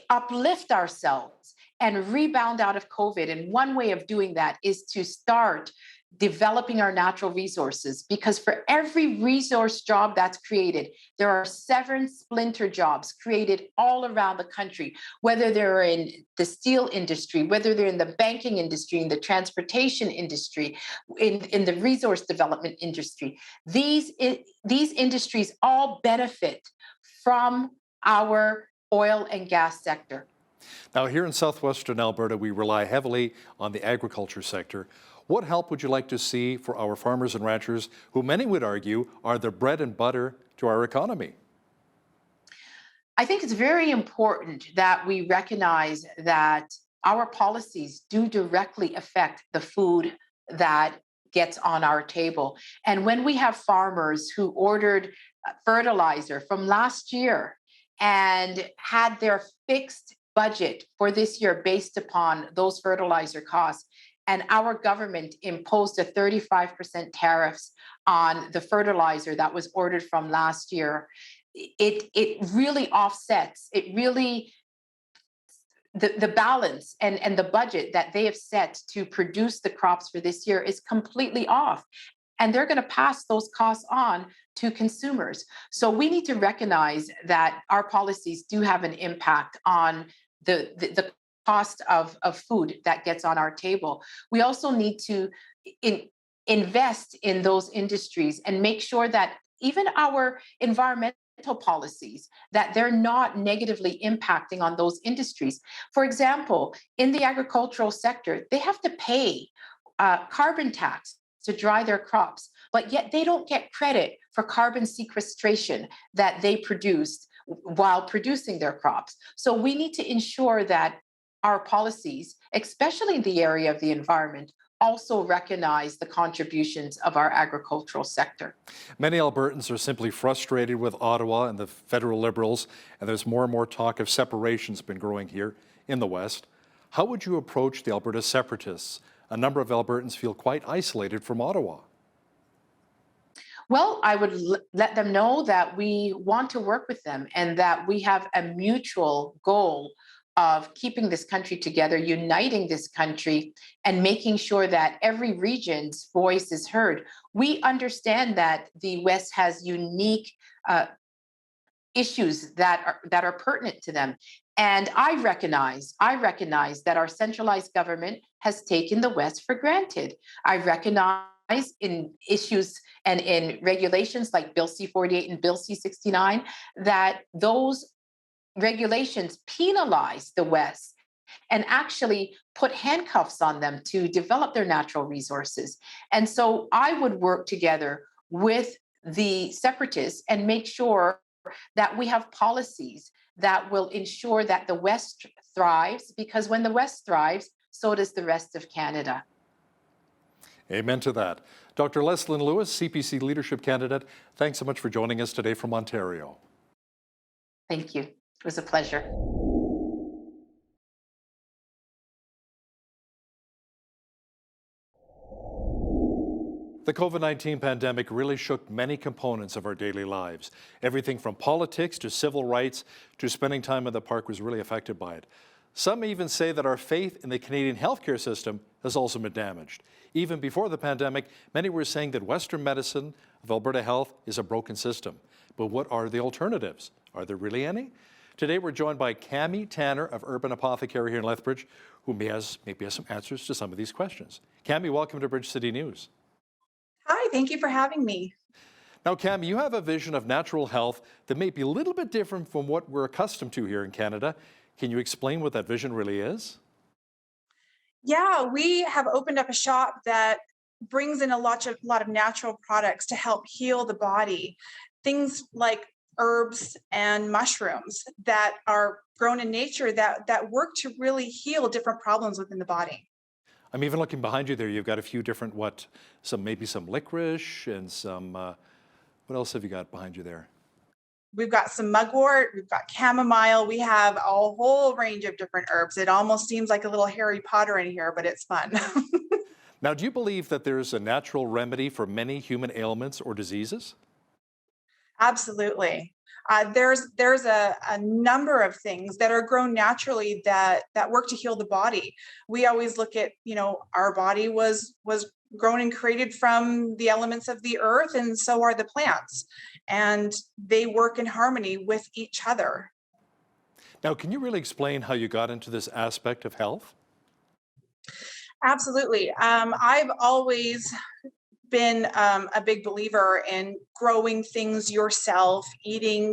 uplift ourselves and rebound out of COVID. And one way of doing that is to start developing our natural resources, because for every resource job that's created, there are 7 splinter jobs created all around the country, whether they're in the steel industry, whether they're in the banking industry, in the transportation industry, in the resource development industry. These industries all benefit from our oil and gas sector. Now, here in southwestern Alberta, we rely heavily on the agriculture sector. What help would you like to see for our farmers and ranchers, who many would argue are the bread and butter to our economy? I think it's very important that we recognize that our policies do directly affect the food that gets on our table. And when we have farmers who ordered fertilizer from last year and had their fixed budget for this year based upon those fertilizer costs, and our government imposed a 35% tariffs on the fertilizer that was ordered from last year, it really offsets, it really, the balance and the budget that they have set to produce the crops for this year is completely off. And they're going to pass those costs on to consumers. So we need to recognize that our policies do have an impact on the cost of food that gets on our table. We also need to invest in those industries and make sure that even our environmental policies, that they're not negatively impacting on those industries. For example, in the agricultural sector, they have to pay carbon tax to dry their crops, but yet they don't get credit for carbon sequestration that they produced while producing their crops. So we need to ensure that our policies, especially in the area of the environment, also recognize the contributions of our agricultural sector. Many Albertans are simply frustrated with Ottawa and the federal Liberals, and there's more and more talk of separation's been growing here in the West. How would you approach the Alberta separatists? A number of Albertans feel quite isolated from Ottawa. Well, I would let them know that we want to work with them and that we have a mutual goal of keeping this country together, uniting this country, and making sure that every region's voice is heard. We understand that the West has unique issues that are pertinent to them. And I recognize that our centralized government has taken the West for granted. I recognize in issues and in regulations like Bill C-48 and Bill C-69 that those regulations penalize the West and actually put handcuffs on them to develop their natural resources. And so I would work together with the separatists and make sure that we have policies that will ensure that the West thrives, because when the West thrives, so does the rest of Canada. Amen to that. Dr. Leslyn Lewis, CPC leadership candidate, thanks so much for joining us today from Ontario. Thank you. It was a pleasure. The COVID-19 pandemic really shook many components of our daily lives. Everything from politics to civil rights to spending time in the park was really affected by it. Some even say that our faith in the Canadian healthcare system has also been damaged. Even before the pandemic, many were saying that Western medicine of Alberta Health is a broken system. But what are the alternatives? Are there really any? Today we're joined by Cami Tanner of Urban Apothecary here in Lethbridge, who maybe has some answers to some of these questions. Cami, welcome to Bridge City News. Hi, thank you for having me. Now, Cami, you have a vision of natural health that may be a little bit different from what we're accustomed to here in Canada. Can you explain what that vision really is? Yeah, we have opened up a shop that brings in a lot of natural products to help heal the body. Things like herbs and mushrooms that are grown in nature that work to really heal different problems within the body. I'm even looking behind you there. You've got a few different, maybe some licorice and some, what else have you got behind you there? We've got some mugwort, we've got chamomile, we have a whole range of different herbs. It almost seems like a little Harry Potter in here, but it's fun. Now, do you believe that there's a natural remedy for many human ailments or diseases? Absolutely. There's a number of things that are grown naturally that work to heal the body. We always look at, our body was grown and created from the elements of the earth, and so are the plants. And they work in harmony with each other. Now, can you really explain how you got into this aspect of health? Absolutely. I've always been a big believer in growing things yourself,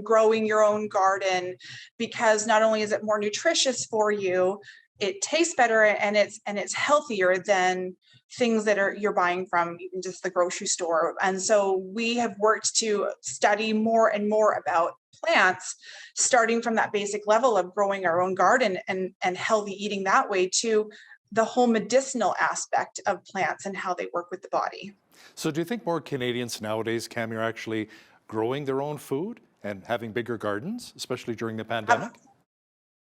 growing your own garden, because not only is it more nutritious for you, it tastes better and it's healthier than things that you're buying from even just the grocery store. And so we have worked to study more and more about plants, starting from that basic level of growing our own garden and healthy eating that way, to the whole medicinal aspect of plants and how they work with the body. So do you think more Canadians nowadays, Cam, are actually growing their own food and having bigger gardens, especially during the pandemic?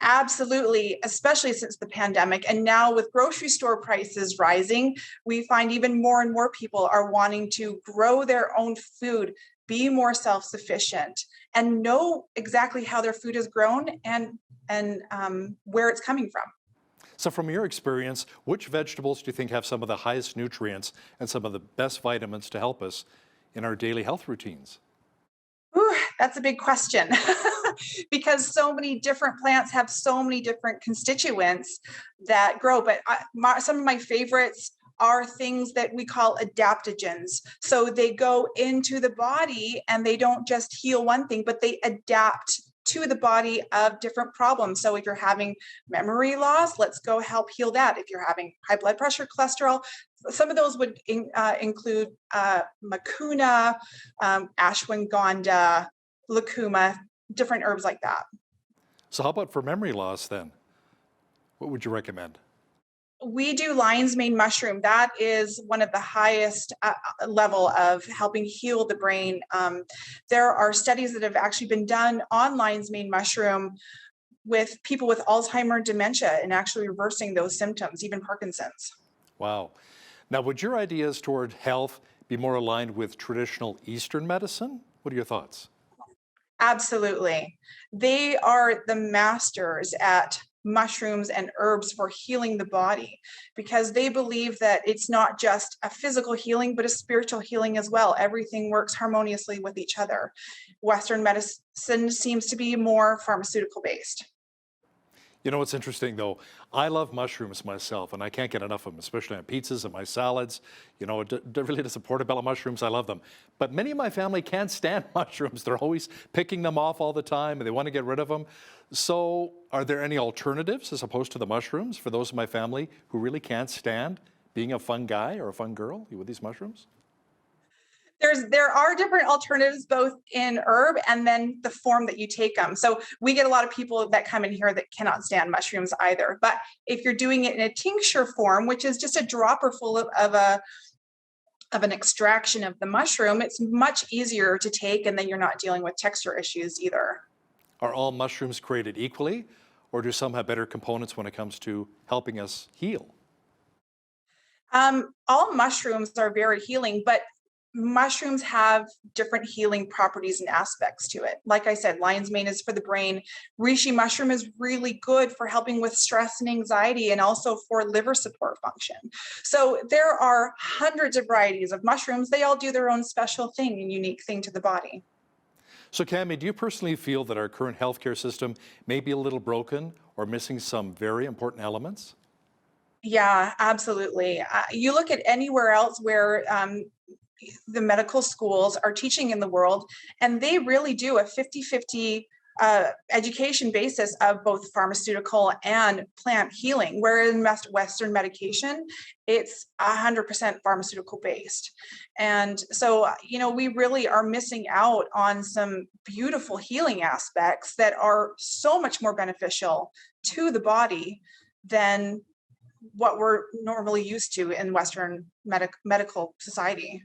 Absolutely, especially since the pandemic. And now with grocery store prices rising, we find even more and more people are wanting to grow their own food, be more self-sufficient, and know exactly how their food is grown and where it's coming from. So from your experience, which vegetables do you think have some of the highest nutrients and some of the best vitamins to help us in our daily health routines? Ooh, that's a big question. because so many different plants have so many different constituents that grow. But some of my favorites are things that we call adaptogens. So they go into the body and they don't just heal one thing, but they adapt to the body of different problems. So if you're having memory loss, let's go help heal that. If you're having high blood pressure, cholesterol, some of those would include mucuna, ashwagandha, lucuma, different herbs like that. So how about for memory loss then? What would you recommend? We do lion's mane mushroom. That is one of the highest level of helping heal the brain. There are studies that have actually been done on lion's mane mushroom with people with Alzheimer's, dementia, and actually reversing those symptoms, even Parkinson's. Wow. Now, would your ideas toward health be more aligned with traditional Eastern medicine? What are your thoughts? Absolutely. They are the masters at mushrooms and herbs for healing the body, because they believe that it's not just a physical healing, but a spiritual healing as well. Everything works harmoniously with each other. Western medicine seems to be more pharmaceutical based. You know what's interesting though? I love mushrooms myself, and I can't get enough of them, especially on pizzas and my salads. You know, it really does portobello mushrooms. I love them. But many of my family can't stand mushrooms. They're always picking them off all the time, and they want to get rid of them. So are there any alternatives as opposed to the mushrooms for those in my family who really can't stand being a fun guy or a fun girl with these mushrooms? There are different alternatives, both in herb and then the form that you take them. So we get a lot of people that come in here that cannot stand mushrooms either. But if you're doing it in a tincture form, which is just a dropper full of an extraction of the mushroom, it's much easier to take, and then you're not dealing with texture issues either. Are all mushrooms created equally, or do some have better components when it comes to helping us heal? All mushrooms are very healing, but mushrooms have different healing properties and aspects to it. Like I said, lion's mane is for the brain. Reishi mushroom is really good for helping with stress and anxiety, and also for liver support function. So there are hundreds of varieties of mushrooms. They all do their own special thing and unique thing to the body. So Cammie, do you personally feel that our current healthcare system may be a little broken or missing some very important elements? Yeah, absolutely. You look at anywhere else where the medical schools are teaching in the world, and they really do a 50-50 education basis of both pharmaceutical and plant healing, where in Western medication, it's 100% pharmaceutical based. And so, you know, we really are missing out on some beautiful healing aspects that are so much more beneficial to the body than what we're normally used to in Western medical society.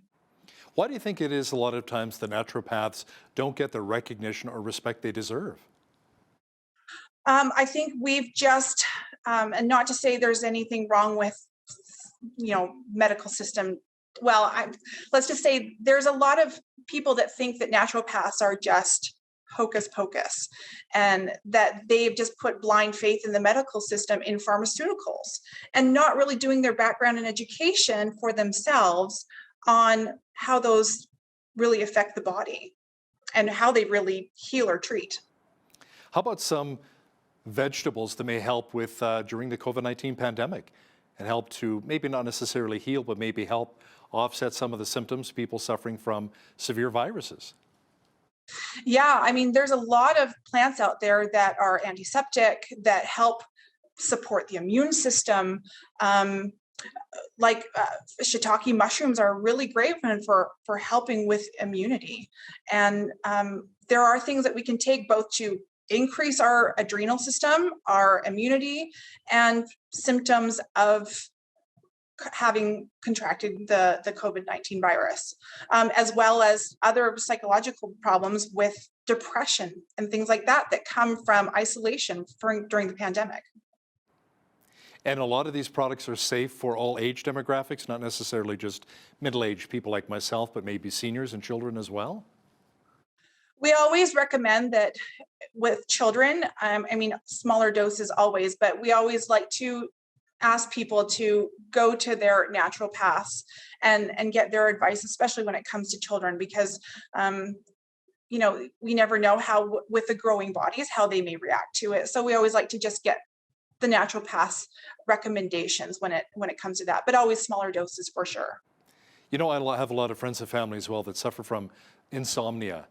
Why do you think it is a lot of times the naturopaths don't get the recognition or respect they deserve? I think we've just, and not to say there's anything wrong with, you know, medical system. Well, let's just say there's a lot of people that think that naturopaths are just hocus pocus, and that they've just put blind faith in the medical system in pharmaceuticals, and not really doing their background and education for themselves on how those really affect the body and how they really heal or treat. How about some vegetables that may help with during the COVID-19 pandemic and help to maybe not necessarily heal, but maybe help offset some of the symptoms people suffering from severe viruses? Yeah, I mean, there's a lot of plants out there that are antiseptic, that help support the immune system. Like shiitake mushrooms are a really great one for helping with immunity. And there are things that we can take both to increase our adrenal system, our immunity, and symptoms of having contracted the COVID-19 virus, as well as other psychological problems with depression and things like that that come from isolation during the pandemic. And a lot of these products are safe for all age demographics, not necessarily just middle-aged people like myself, but maybe seniors and children as well? We always recommend that with children, I mean, smaller doses always, but we always like to ask people to go to their naturopaths and get their advice, especially when it comes to children, because we never know how with the growing bodies, how they may react to it. So we always like to just get the naturopath's recommendations when it comes to that, but always smaller doses for sure. I have a lot of friends and family as well that suffer from insomnia,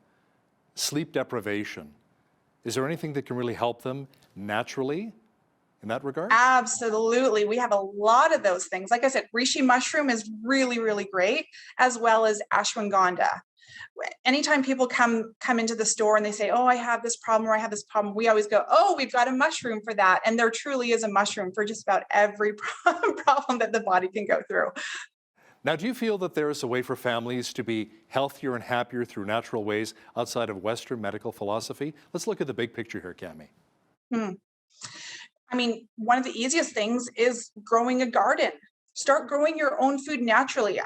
sleep deprivation. Is there anything that can really help them naturally in that regard? Absolutely. We have a lot of those things. Like I said, reishi mushroom is really, really great, as well as ashwagandha. Anytime people come into the store and they say, oh, I have this problem or I have this problem, we always go, oh, we've got a mushroom for that. And there truly is a mushroom for just about every problem that the body can go through. Now, do you feel that there is a way for families to be healthier and happier through natural ways outside of Western medical philosophy? Let's look at the big picture here, Cami. I mean, one of the easiest things is growing a garden. Start growing your own food naturally.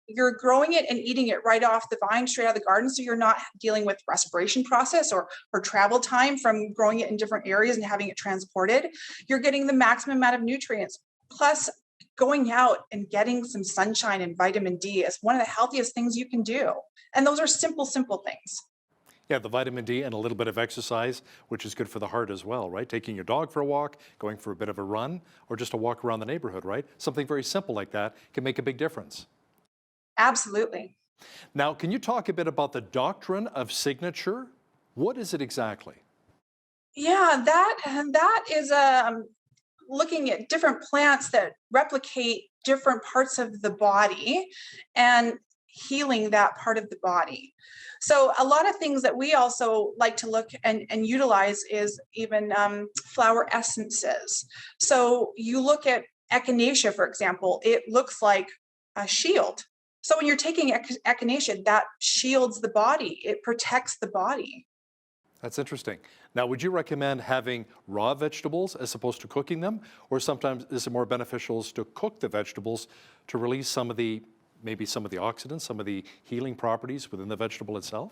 You're growing it and eating it right off the vine, straight out of the garden, so you're not dealing with respiration process or travel time from growing it in different areas and having it transported. You're getting the maximum amount of nutrients. Plus, going out and getting some sunshine and vitamin D is one of the healthiest things you can do. And those are simple things. Yeah, the vitamin D and a little bit of exercise, which is good for the heart as well, right? Taking your dog for a walk, going for a bit of a run, or just a walk around the neighborhood, right? Something very simple like that can make a big difference. Absolutely. Now, can you talk a bit about the doctrine of signature? What is it exactly? Yeah, that is looking at different plants that replicate different parts of the body and healing that part of the body. So a lot of things that we also like to look and utilize is even flower essences. So you look at echinacea, for example, it looks like a shield. So when you're taking echinacea, that shields the body. It protects the body. That's interesting. Now, would you recommend having raw vegetables as opposed to cooking them? Or sometimes is it more beneficial to cook the vegetables to release maybe some of the oxidants, some of the healing properties within the vegetable itself?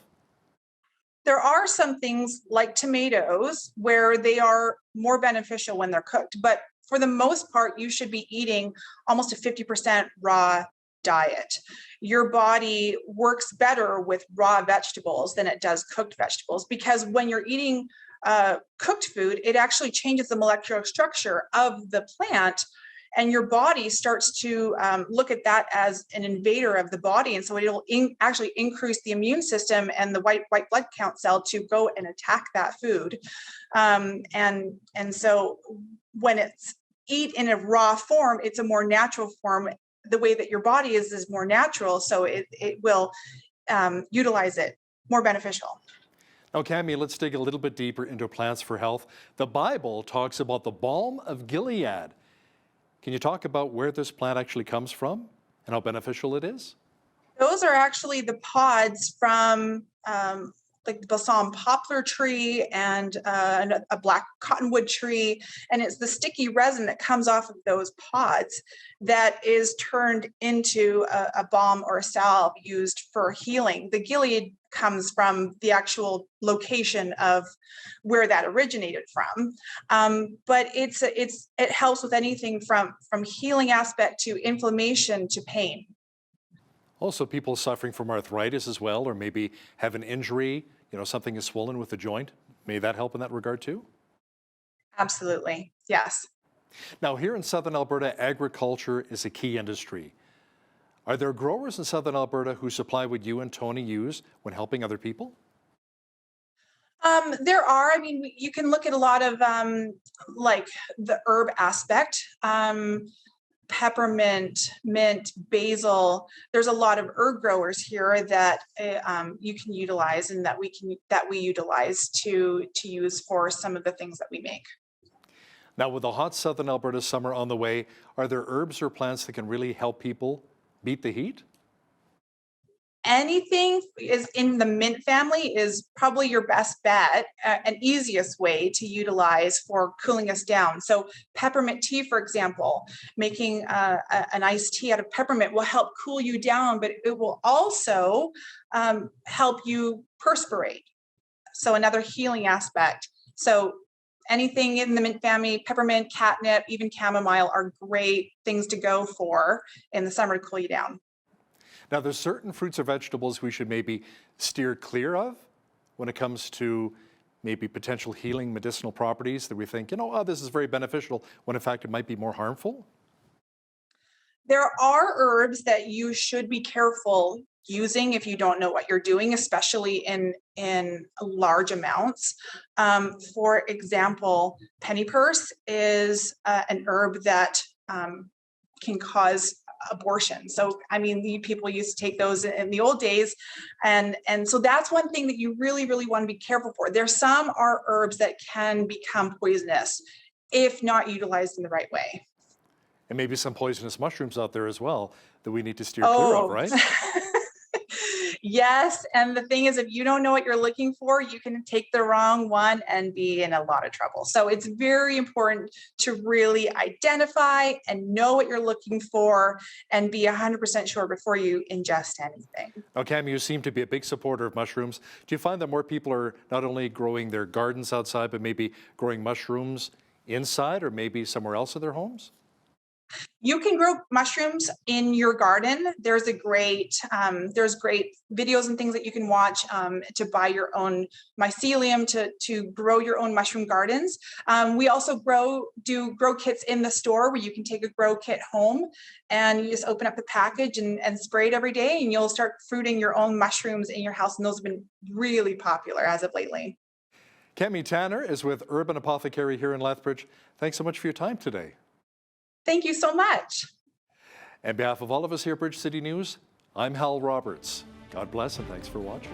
There are some things like tomatoes where they are more beneficial when they're cooked, but for the most part, you should be eating almost a 50% raw diet. Your body works better with raw vegetables than it does cooked vegetables, because when you're eating cooked food, it actually changes the molecular structure of the plant, and your body starts to look at that as an invader of the body. And so it'll actually increase the immune system and the white blood count cell to go and attack that food. And so when it's eat in a raw form, it's a more natural form. The way that your body is more natural. So it will utilize it more beneficial. Now, Cami, let's dig a little bit deeper into plants for health. The Bible talks about the balm of Gilead. Can you talk about where this plant actually comes from and how beneficial it is? Those are actually the pods from like the balsam poplar tree and a black cottonwood tree. And it's the sticky resin that comes off of those pods that is turned into a balm or a salve used for healing. The Gilead comes from the actual location of where that originated from. But it helps with anything from healing aspect to inflammation to pain. Also, people suffering from arthritis as well, or maybe have an injury, something is swollen with the joint. May that help in that regard too? Absolutely, yes. Now, here in Southern Alberta, agriculture is a key industry. Are there growers in Southern Alberta who supply what you and Tony use when helping other people? There are. I mean, you can look at a lot of like the herb aspect. Peppermint, mint, basil. There's a lot of herb growers here that you can utilize and that we utilize to use for some of the things that we make. Now, with the hot Southern Alberta summer on the way, are there herbs or plants that can really help people beat the heat? Anything is in the mint family is probably your best bet, an easiest way to utilize for cooling us down. So peppermint tea, for example, making an iced tea out of peppermint will help cool you down, but it will also help you perspirate. So another healing aspect. So anything in the mint family, peppermint, catnip, even chamomile are great things to go for in the summer to cool you down. Now, there's certain fruits or vegetables we should maybe steer clear of when it comes to maybe potential healing medicinal properties that we think, this is very beneficial, when in fact it might be more harmful? There are herbs that you should be careful using if you don't know what you're doing, especially in large amounts. For example, pennypurse is an herb that can cause abortion. So, I mean, people used to take those in the old days. And so that's one thing that you really, really want to be careful for. There's some are herbs that can become poisonous if not utilized in the right way. And maybe some poisonous mushrooms out there as well that we need to steer clear of, right? Yes. And the thing is, if you don't know what you're looking for, you can take the wrong one and be in a lot of trouble. So it's very important to really identify and know what you're looking for and be 100% sure before you ingest anything. Now, Cam, you seem to be a big supporter of mushrooms. Do you find that more people are not only growing their gardens outside, but maybe growing mushrooms inside or maybe somewhere else in their homes? You can grow mushrooms in your garden. There's great videos and things that you can watch to buy your own mycelium to grow your own mushroom gardens. We also do grow kits in the store where you can take a grow kit home and you just open up the package and spray it every day, and you'll start fruiting your own mushrooms in your house. And those have been really popular as of lately. Cami Tanner is with Urban Apothecary here in Lethbridge. Thanks so much for your time today. Thank you so much. On behalf of all of us here at Bridge City News, I'm Hal Roberts. God bless and thanks for watching.